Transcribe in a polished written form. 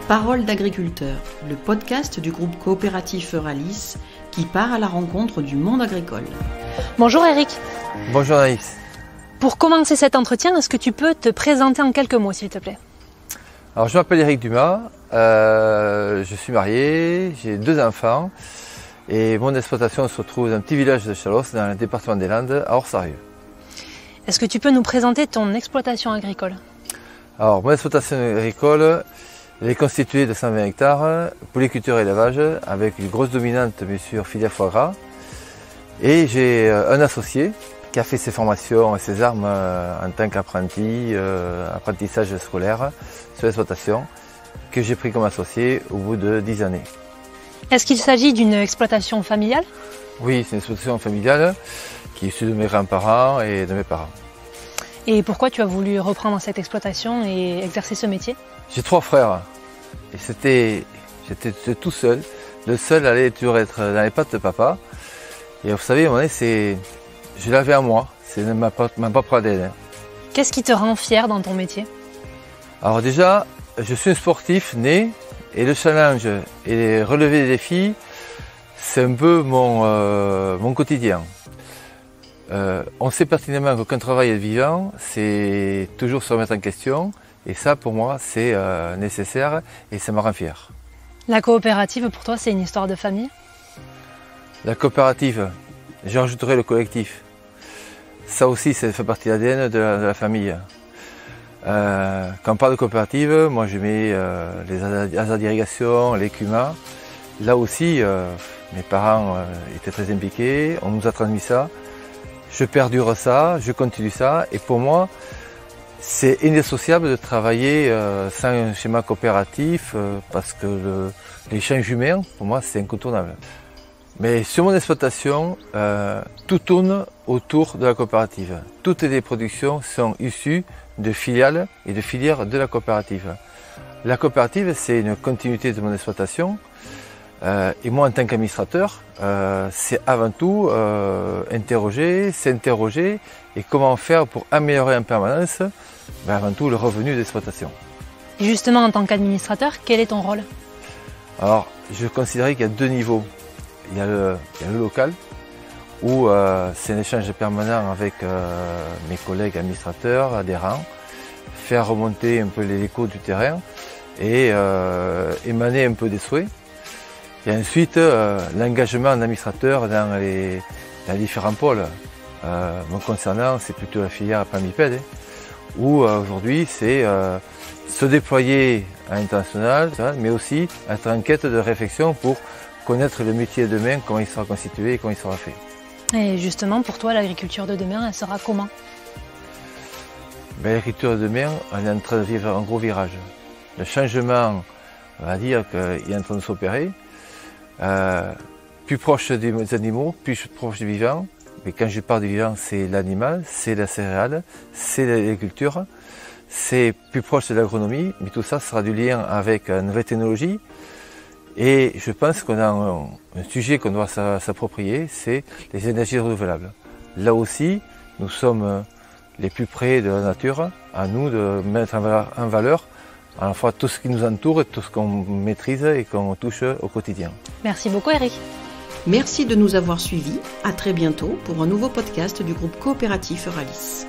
Parole d'agriculteur, le podcast du groupe coopératif Euralis qui part à la rencontre du monde agricole. Bonjour Eric. Bonjour Anaïs. Pour commencer cet entretien, est-ce que tu peux te présenter en quelques mots s'il te plaît? Alors je m'appelle Eric Dumas, je suis marié, j'ai 2 enfants et mon exploitation se trouve dans un petit village de Chalosse dans le département des Landes à Orsarieux. Est-ce que tu peux nous présenter ton exploitation agricole? Alors mon exploitation agricole elle est constituée de 120 hectares, polyculture et élevage avec une grosse dominante bien sûr filière foie gras. Et j'ai un associé qui a fait ses formations et ses armes en tant qu'apprenti, apprentissage scolaire sur l'exploitation, que j'ai pris comme associé au bout de 10 années. Est-ce qu'il s'agit d'une exploitation familiale? Oui, c'est une exploitation familiale qui est issue de mes grands-parents et de mes parents. Et pourquoi tu as voulu reprendre cette exploitation et exercer ce métier? J'ai 3 frères et j'étais tout seul. Le seul allait toujours être dans les pattes de papa. Et vous savez, à un moment donné, je l'avais à moi, c'est ma propre ADN. Qu'est-ce qui te rend fier dans ton métier? Alors déjà, je suis un sportif né et le challenge et relever des défis, c'est un peu mon quotidien. On sait pertinemment qu'aucun travail est vivant, c'est toujours se remettre en question. Et ça, pour moi, c'est nécessaire et ça me rend fier. La coopérative, pour toi, c'est une histoire de famille? La coopérative, j'en rajouterai le collectif. Ça aussi, ça fait partie de l'ADN de la famille. Quand on parle de coopérative, moi je mets les ASA d'irrigation, les CUMA. Là aussi, mes parents étaient très impliqués, on nous a transmis ça. Je perdure ça, je continue ça. Et pour moi, c'est indissociable de travailler sans un schéma coopératif parce que l'échange humain, pour moi, c'est incontournable. Mais sur mon exploitation, tout tourne autour de la coopérative. Toutes les productions sont issues de filiales et de filières de la coopérative. La coopérative, c'est une continuité de mon exploitation. Et moi, en tant qu'administrateur, c'est avant tout s'interroger et comment faire pour améliorer en permanence avant tout le revenu d'exploitation. Et justement, en tant qu'administrateur, quel est ton rôle? Alors, je considérais qu'il y a 2 niveaux. Il y a le local, où c'est un échange permanent avec mes collègues administrateurs, adhérents, faire remonter un peu les échos du terrain et émaner un peu des souhaits. Et ensuite, l'engagement d'administrateur dans les différents pôles. Me concernant, c'est plutôt la filière palmipède, où aujourd'hui, c'est se déployer à l'international, mais aussi être en quête de réflexion pour connaître le métier de demain, comment il sera constitué et comment il sera fait. Et justement, pour toi, l'agriculture de demain, elle sera comment? L'agriculture de demain, elle est en train de vivre un gros virage. Le changement, on va dire qu'il est en train de s'opérer. Plus proche des animaux, plus proche du vivant. Mais quand je parle du vivant, c'est l'animal, c'est la céréale, c'est l'agriculture, c'est plus proche de l'agronomie, mais tout ça sera du lien avec une nouvelle technologie. Et je pense qu'on a un sujet qu'on doit s'approprier, c'est les énergies renouvelables. Là aussi, nous sommes les plus près de la nature, à nous de mettre en valeur à la fois tout ce qui nous entoure et tout ce qu'on maîtrise et qu'on touche au quotidien. Merci beaucoup Eric. Merci de nous avoir suivis. À très bientôt pour un nouveau podcast du groupe coopératif Euralis.